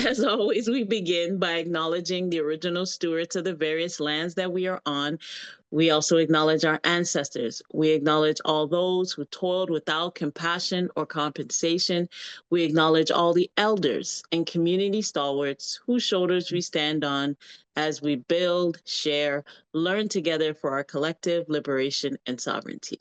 As always, we begin by acknowledging the original stewards of the various lands that we are on. We also acknowledge our ancestors. We acknowledge all those who toiled without compassion or compensation. We acknowledge all the elders and community stalwarts whose shoulders we stand on as we build, share, learn together for our collective liberation and sovereignty.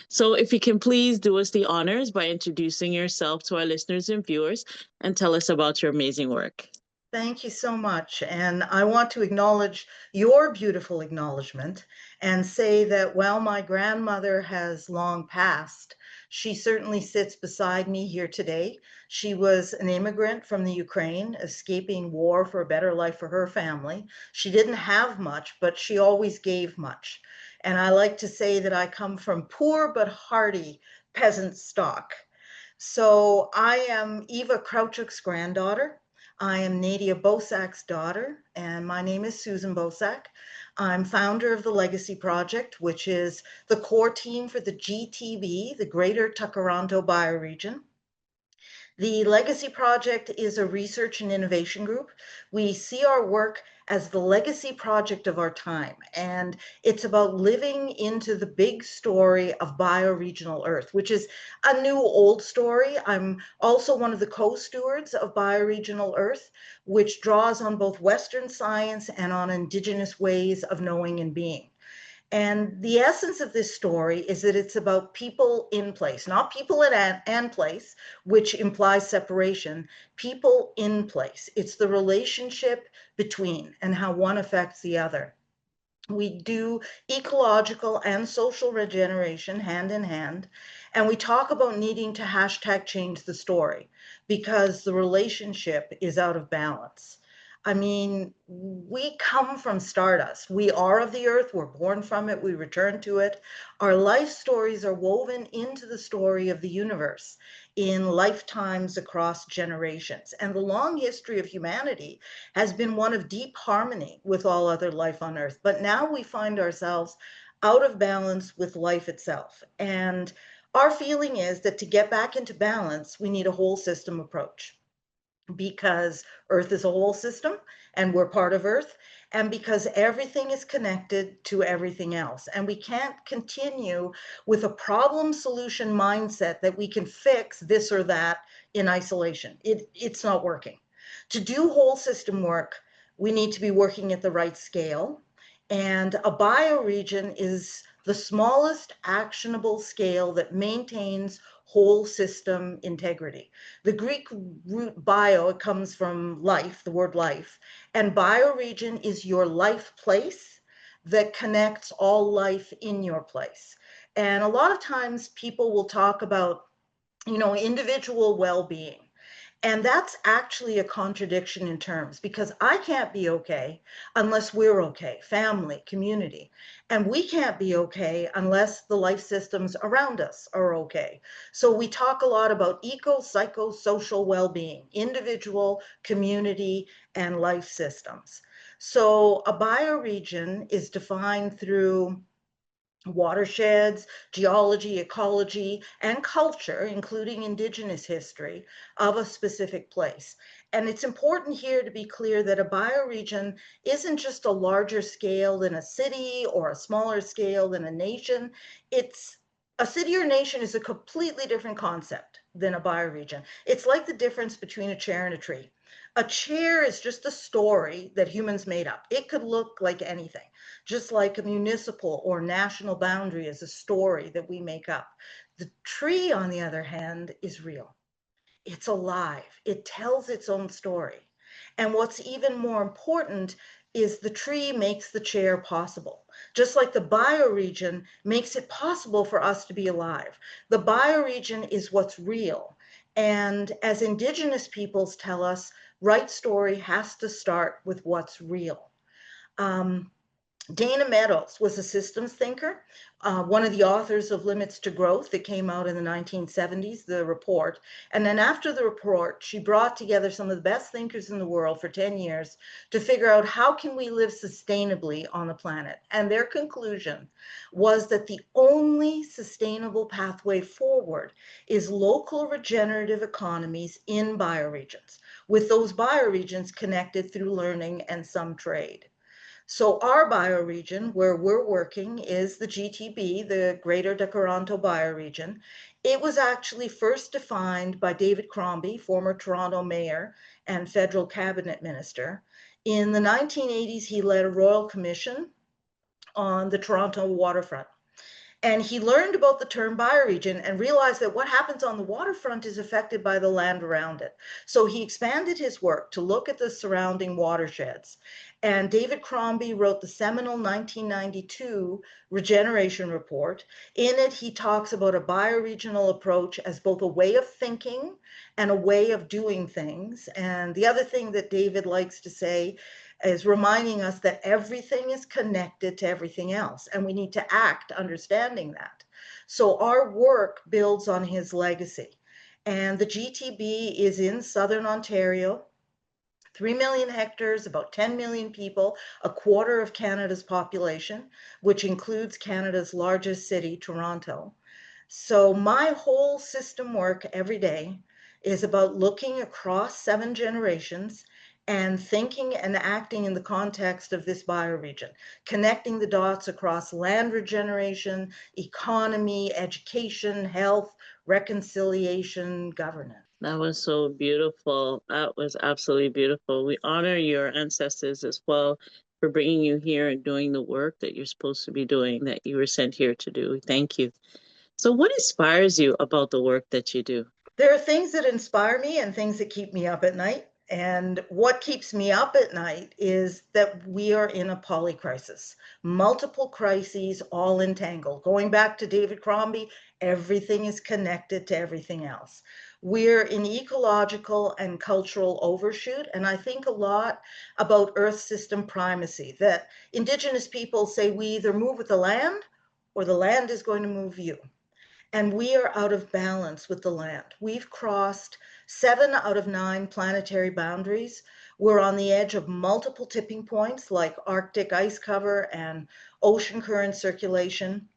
So, if you can please do us the honors by introducing yourself to our listeners and viewers and tell us about your amazing work. Thank you so much. And I want to acknowledge your beautiful acknowledgement and say that while my grandmother has long passed, she certainly sits beside me here today. She was an immigrant from the Ukraine, escaping war for a better life for her family. She didn't have much, but she always gave much. And I like to say that I come from poor but hearty peasant stock. So I am Eva Krautchuk's granddaughter. I am Nadia Bosak's daughter, and my name is Susan Bosak. I'm founder of the Legacy Project, which is the core team for the GTB, the Greater Tkaronto Bioregion. The Legacy Project is a research and innovation group. We see our work as the legacy project of our time, and it's about living into the big story of Bioregional Earth, which is a new old story. I'm also one of the co-stewards of Bioregional Earth, which draws on both Western science and on Indigenous ways of knowing and being. And the essence of this story is that it's about people in place, not people at and place, which implies separation, people in place. It's the relationship between and how one affects the other. We do ecological and social regeneration hand in hand. And we talk about needing to hashtag change the story because the relationship is out of balance. I mean, we come from stardust. We are of the earth. We're born from it. We return to it. Our life stories are woven into the story of the universe in lifetimes across generations. And the long history of humanity has been one of deep harmony with all other life on earth. But now we find ourselves out of balance with life itself. And our feeling is that to get back into balance, we need a whole system approach because Earth is a whole system and we're part of Earth, and because everything is connected to everything else. And we can't continue with a problem solution mindset that we can fix this or that in isolation. It's not working. To do whole system work, we need to be working at the right scale. And a bioregion is the smallest actionable scale that maintains whole system integrity. The Greek root bio, it comes from life, the word life, and bioregion is your life place that connects all life in your place. And a lot of times people will talk about, individual well-being. And that's actually a contradiction in terms because I can't be okay unless we're okay, family, community. And we can't be okay unless the life systems around us are okay. So we talk a lot about eco-psycho-social well-being, individual, community, and life systems. So a bioregion is defined through watersheds, geology, ecology, and culture, including Indigenous history of a specific place. And it's important here to be clear that a bioregion isn't just a larger scale than a city or a smaller scale than a nation. It's a city or nation is a completely different concept than a bioregion. It's like the difference between a chair and a tree. A chair is just a story that humans made up. It could look like anything, just like a municipal or national boundary is a story that we make up. The tree, on the other hand, is real. It's alive. It tells its own story. And what's even more important is the tree makes the chair possible. Just like the bioregion makes it possible for us to be alive. The bioregion is what's real. And as Indigenous peoples tell us, right story has to start with what's real. Um, Dana Meadows was a systems thinker, one of the authors of Limits to Growth that came out in the 1970s, the report. And then after the report, she brought together some of the best thinkers in the world for 10 years to figure out how can we live sustainably on the planet. And their conclusion was that the only sustainable pathway forward is local regenerative economies in bioregions, with those bioregions connected through learning and some trade. So our bioregion where we're working is the GTB, the Greater Tkaronto Bioregion. It was actually first defined by David Crombie, former Toronto mayor and federal cabinet minister. In the 1980s, he led a royal commission on the Toronto waterfront. And he learned about the term bioregion and realized that what happens on the waterfront is affected by the land around it. So he expanded his work to look at the surrounding watersheds. And David Crombie wrote the seminal 1992 Regeneration Report. In it, he talks about a bioregional approach as both a way of thinking and a way of doing things. And the other thing that David likes to say is reminding us that everything is connected to everything else, and we need to act understanding that. So our work builds on his legacy. And the GTB is in Southern Ontario, 3 million hectares, about 10 million people, a quarter of Canada's population, which includes Canada's largest city, Toronto. So my whole system work every day is about looking across 7 generations and thinking and acting in the context of this bioregion, connecting the dots across land regeneration, economy, education, health, reconciliation, governance. That was so beautiful. That was absolutely beautiful. We honor your ancestors as well for bringing you here and doing the work that you're supposed to be doing, that you were sent here to do. Thank you. So, what inspires you about the work that you do? There are things that inspire me and things that keep me up at night. And what keeps me up at night is that we are in a polycrisis, multiple crises all entangled. Going back to David Crombie, everything is connected to everything else. We're in ecological and cultural overshoot. And I think a lot about Earth system primacy, that Indigenous people say we either move with the land or the land is going to move you. And we are out of balance with the land. We've crossed 7 out of 9 planetary boundaries. We're on the edge of multiple tipping points like Arctic ice cover and ocean current circulation.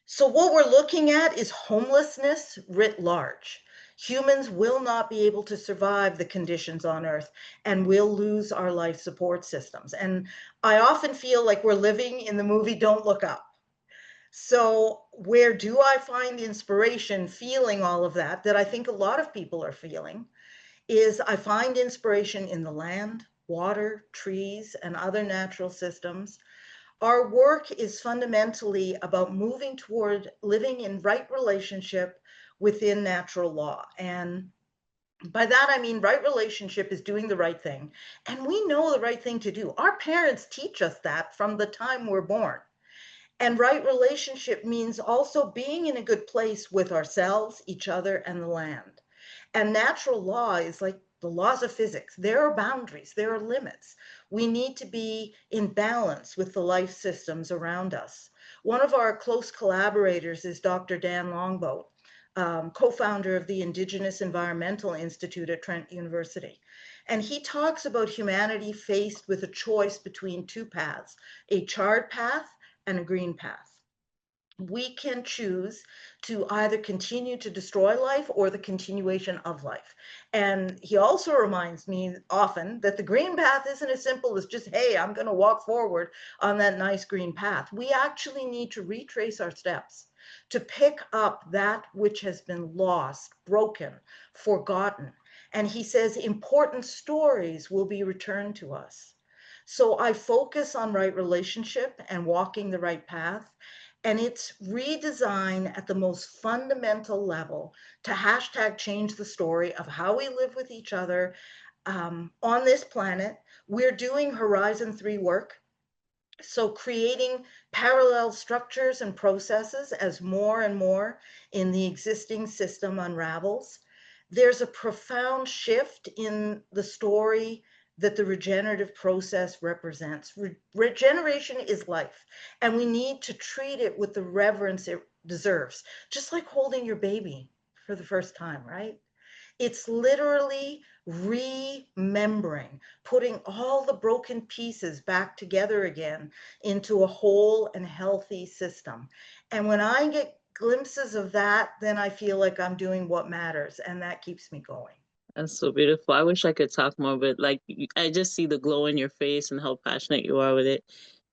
So what we're looking at is homelessness writ large. Humans will not be able to survive the conditions on Earth, and we'll lose our life support systems. And I often feel like we're living in the movie Don't Look Up. So where do I find inspiration feeling all of that I think a lot of people are feeling, is I find inspiration in the land, water, trees, and other natural systems. Our work is fundamentally about moving toward living in right relationship within natural law. And by that, I mean right relationship is doing the right thing. And we know the right thing to do. Our parents teach us that from the time we're born. And right relationship means also being in a good place with ourselves, each other, and the land. And natural law is like the laws of physics. There are boundaries, there are limits. We need to be in balance with the life systems around us. One of our close collaborators is Dr. Dan Longboat, co-founder of the Indigenous Environmental Institute at Trent University. And he talks about humanity faced with a choice between 2 paths, a charred path and a green path. We can choose to either continue to destroy life or the continuation of life. And he also reminds me often that the green path isn't as simple as just, hey, I'm going to walk forward on that nice green path. We actually need to retrace our steps to pick up that which has been lost, broken, forgotten. And he says important stories will be returned to us. So I focus on right relationship and walking the right path. And it's redesign at the most fundamental level to hashtag change the story of how we live with each other on this planet. We're doing Horizon 3 work. So creating parallel structures and processes as more and more in the existing system unravels. There's a profound shift in the story that the regenerative process represents. Regeneration is life, and we need to treat it with the reverence it deserves, just like holding your baby for the first time, right? It's literally remembering, putting all the broken pieces back together again into a whole and healthy system. And when I get glimpses of that, then I feel like I'm doing what matters, and that keeps me going. That's so beautiful. I wish I could talk more, but like I just see the glow in your face and how passionate you are with it.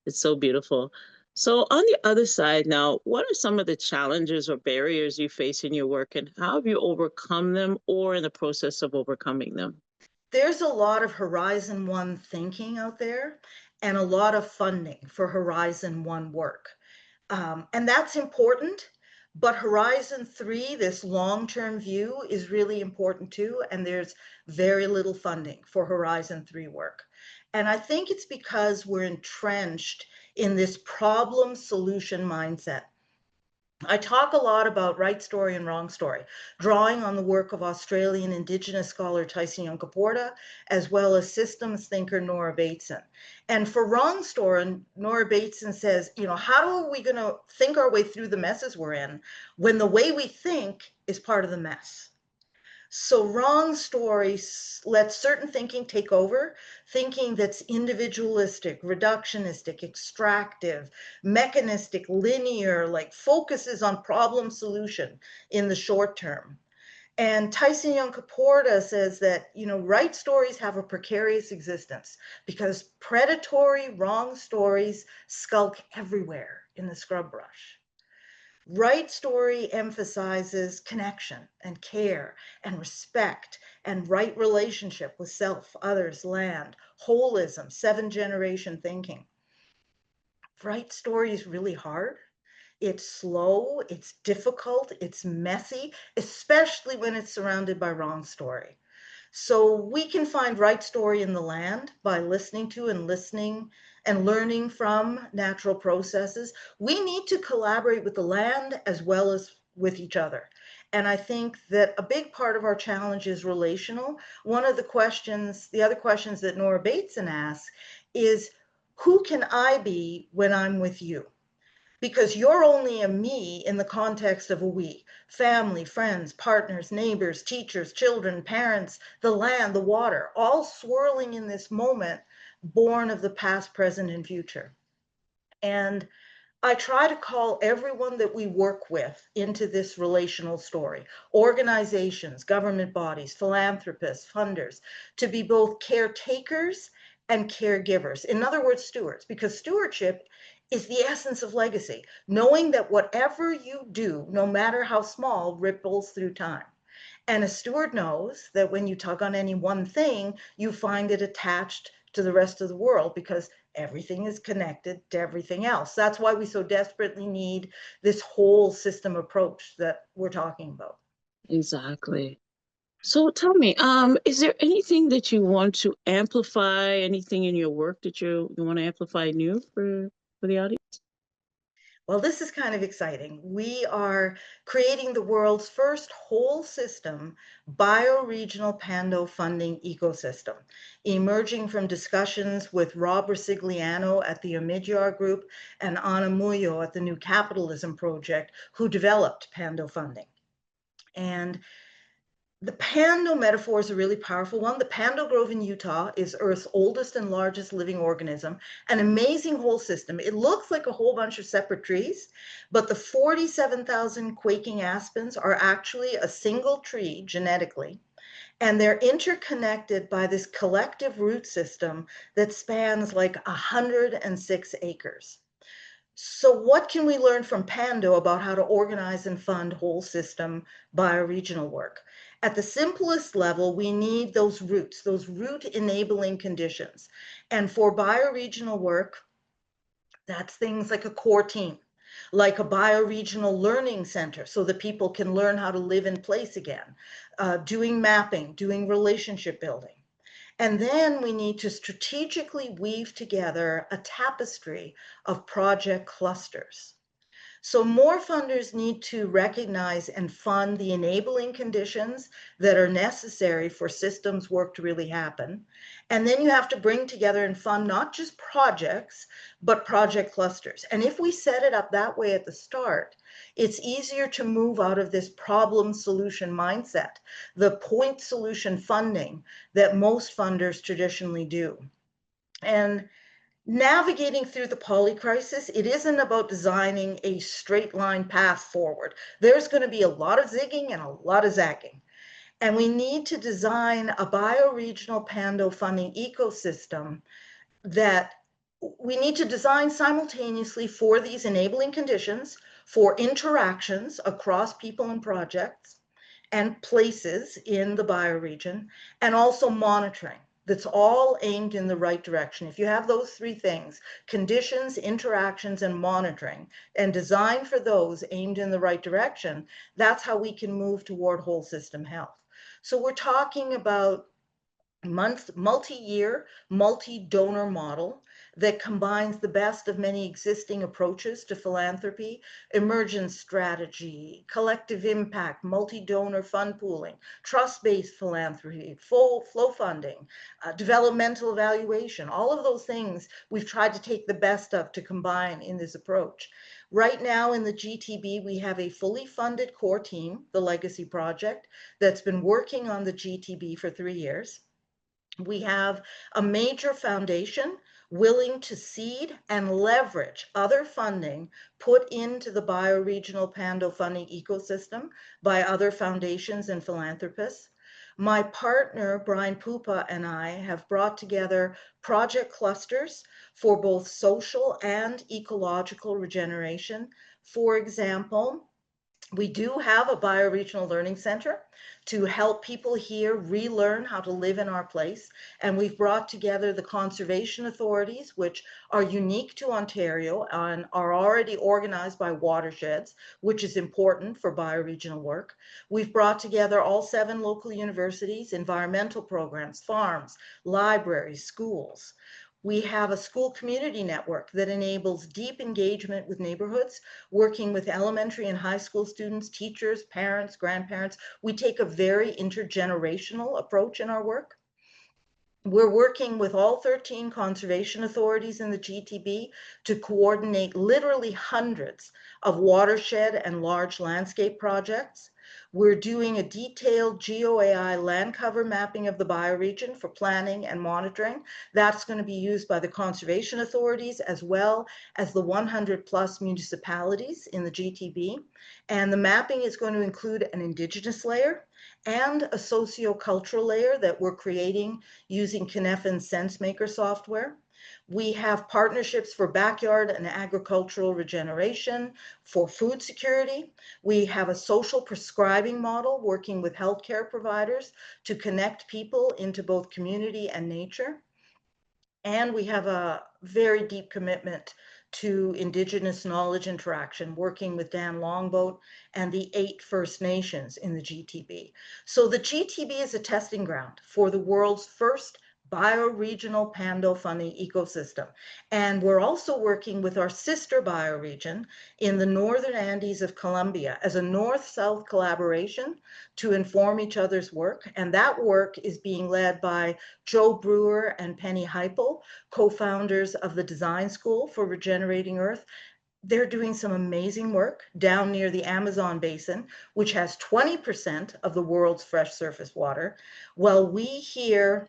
It's so beautiful. So, on the other side now, what are some of the challenges or barriers you face in your work, and how have you overcome them or in the process of overcoming them? There's a lot of Horizon One thinking out there and a lot of funding for Horizon One work. And that's important. But Horizon 3, this long term view, is really important too. And there's very little funding for Horizon 3 work. And I think it's because we're entrenched in this problem solution mindset. I talk a lot about right story and wrong story, drawing on the work of Australian Indigenous scholar Tyson Yunkaporta, as well as systems thinker Nora Bateson. And for wrong story, Nora Bateson says, how are we going to think our way through the messes we're in when the way we think is part of the mess? So wrong stories let certain thinking take over, thinking that's individualistic, reductionistic, extractive, mechanistic, linear, like focuses on problem solution in the short term. And Tyson Young Kaporta says that, right stories have a precarious existence because predatory wrong stories skulk everywhere in the scrub brush. Right story emphasizes connection and care and respect and right relationship with self, others, land, holism, seven generation thinking. Right story is really hard. It's slow, it's difficult, it's messy, especially when it's surrounded by wrong story. So we can find right story in the land by listening to and listening and learning from natural processes. We need to collaborate with the land as well as with each other. And I think that a big part of our challenge is relational. One of the other questions that Nora Bateson asks is, who can I be when I'm with you? Because you're only a me in the context of a we. Family, friends, partners, neighbors, teachers, children, parents, the land, the water, all swirling in this moment, born of the past, present, and future. And I try to call everyone that we work with into this relational story, organizations, government bodies, philanthropists, funders, to be both caretakers and caregivers. In other words, stewards, because stewardship is the essence of legacy, knowing that whatever you do, no matter how small, ripples through time. And a steward knows that when you tug on any one thing, you find it attached to the rest of the world because everything is connected to everything else. That's why we so desperately need this whole system approach that we're talking about. Exactly. So tell me, is there anything that you want to amplify, anything in your work that you want to amplify new for the audience? Well, this is kind of exciting. We are creating the world's first whole system bioregional pando funding ecosystem, emerging from discussions with Rob Rosigliano at the Omidyar Group and Ana Muyo at the New Capitalism Project, who developed pando funding. And the Pando metaphor is a really powerful one. The Pando Grove in Utah is Earth's oldest and largest living organism, an amazing whole system. It looks like a whole bunch of separate trees, but the 47,000 quaking aspens are actually a single tree genetically, and they're interconnected by this collective root system that spans like 106 acres. So what can we learn from Pando about how to organize and fund whole system bioregional work? At the simplest level, we need those roots, those root enabling conditions. And for bioregional work, that's things like a core team, like a bioregional learning center so that people can learn how to live in place again, doing mapping, doing relationship building. And then we need to strategically weave together a tapestry of project clusters. So more funders need to recognize and fund the enabling conditions that are necessary for systems work to really happen. And then you have to bring together and fund not just projects, but project clusters. And if we set it up that way at the start, it's easier to move out of this problem solution mindset, the point solution funding that most funders traditionally do. And navigating through the poly crisis, it isn't about designing a straight line path forward. There's going to be a lot of zigging and a lot of zagging. And we need to design a bioregional pando funding ecosystem that we need to design simultaneously for these enabling conditions, for interactions across people and projects and places in the bioregion, and also monitoring. That's all aimed in the right direction. If you have those three things, conditions, interactions, and monitoring, and design for those aimed in the right direction, that's how we can move toward whole system health. So we're talking about multi-year, multi-donor model that combines the best of many existing approaches to philanthropy, emergence strategy, collective impact, multi-donor fund pooling, trust-based philanthropy, full flow funding, developmental evaluation, all of those things we've tried to take the best of to combine in this approach. Right now in the GTB, we have a fully funded core team, the Legacy Project, that's been working on the GTB for 3 years. We have a major foundation willing to seed and leverage other funding put into the bioregional pando funding ecosystem by other foundations and philanthropists. My partner, Brian Pupa, and I have brought together project clusters for both social and ecological regeneration. For example, we do have a bioregional learning center to help people here relearn how to live in our place. And we've brought together the conservation authorities, which are unique to Ontario and are already organized by watersheds, which is important for bioregional work. We've brought together all 7 local universities, environmental programs, farms, libraries, schools. We have a school community network that enables deep engagement with neighborhoods, working with elementary and high school students, teachers, parents, grandparents. We take a very intergenerational approach in our work. We're working with all 13 conservation authorities in the GTB to coordinate literally hundreds of watershed and large landscape projects. We're doing a detailed GeoAI land cover mapping of the bioregion for planning and monitoring. That's going to be used by the conservation authorities as well as the 100 plus municipalities in the GTB. And the mapping is going to include an Indigenous layer and a sociocultural layer that we're creating using Kinefin's SenseMaker software. We have partnerships for backyard and agricultural regeneration, for food security. We have a social prescribing model working with healthcare providers to connect people into both community and nature. And we have a very deep commitment to Indigenous knowledge interaction, working with Dan Longboat and the 8 First Nations in the GTB. So the GTB is a testing ground for the world's first bioregional pando funding ecosystem. And we're also working with our sister bioregion in the Northern Andes of Colombia as a North-South collaboration to inform each other's work. And that work is being led by Joe Brewer and Penny Heipel, co-founders of the Design School for Regenerating Earth. They're doing some amazing work down near the Amazon basin, which has 20% of the world's fresh surface water, while we here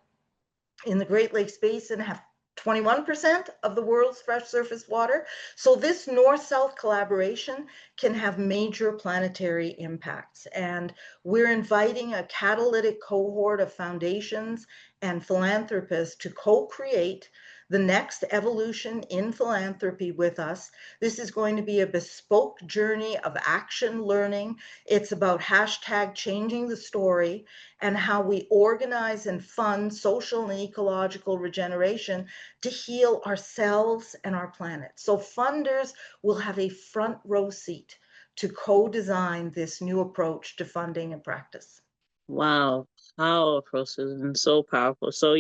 in the Great Lakes Basin have 21% of the world's fresh surface water. So this north-south collaboration can have major planetary impacts. And we're inviting a catalytic cohort of foundations and philanthropists to co-create the next evolution in philanthropy with us. This is going to be a bespoke journey of action learning. It's about hashtag changing the story and how we organize and fund social and ecological regeneration to heal ourselves and our planet. So funders will have a front row seat to co-design this new approach to funding and practice. Wow. Powerful, Susan. So powerful. So,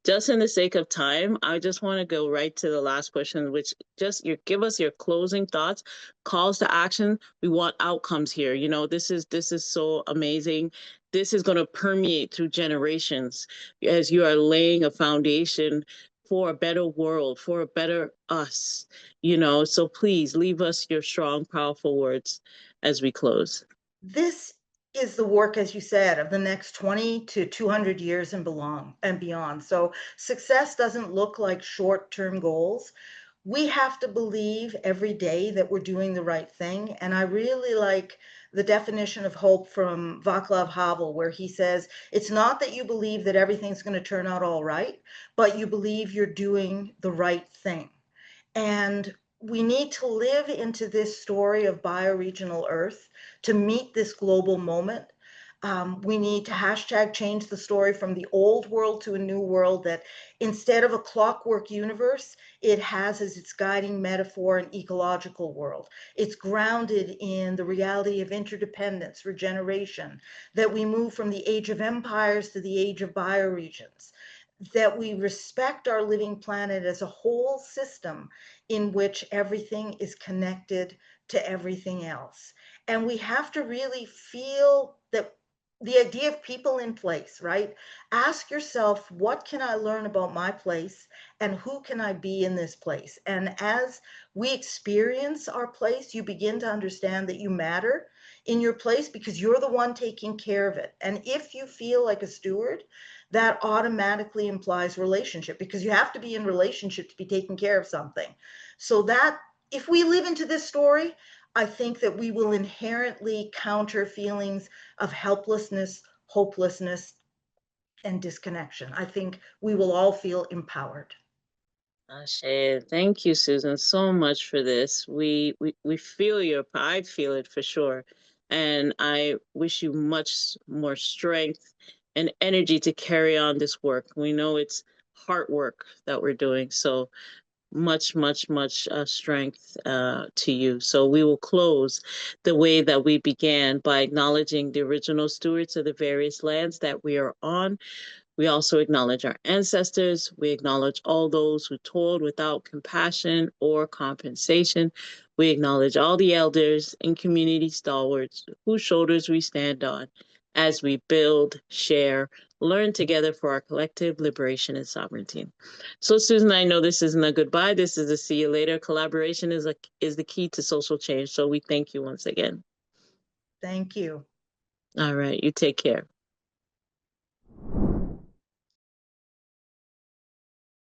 just in the sake of time, I just want to go right to the last question, which just give us your closing thoughts, calls to action. We want outcomes here. This is so amazing. This is going to permeate through generations as you are laying a foundation for a better world, for a better us. So please leave us your strong, powerful words as we close. This is the work, as you said, of the next 20 to 200 years and beyond. So success doesn't look like short-term goals. We have to believe every day that we're doing the right thing. And I really like the definition of hope from Václav Havel, where he says, it's not that you believe that everything's going to turn out all right, but you believe you're doing the right thing. And we need to live into this story of bioregional Earth to meet this global moment. We need to hashtag change the story from the old world to a new world that instead of a clockwork universe, it has as its guiding metaphor an ecological world. It's grounded in the reality of interdependence, regeneration, that we move from the age of empires to the age of bioregions, that we respect our living planet as a whole system in which everything is connected to everything else. And we have to really feel that the idea of people in place, right? Ask yourself, what can I learn about my place and who can I be in this place? And as we experience our place, you begin to understand that you matter in your place because you're the one taking care of it. And if you feel like a steward, that automatically implies relationship because you have to be in relationship to be taking care of something. So that if we live into this story, I think that we will inherently counter feelings of helplessness, hopelessness, and disconnection. I think we will all feel empowered. Ashe, thank you, Susan, so much for this. We feel I feel it for sure. And I wish you much more strength and energy to carry on this work. We know it's hard work that we're doing. So much, much, much strength to you. So we will close the way that we began by acknowledging the original stewards of the various lands that we are on. We also acknowledge our ancestors. We acknowledge all those who toiled without compassion or compensation. We acknowledge all the elders and community stalwarts whose shoulders we stand on as we build, share, learn together for our collective liberation and sovereignty. So, Susan, I know this isn't a goodbye. This is a see you later. Collaboration is the key to social change. So we thank you once again. Thank you. All right. You take care.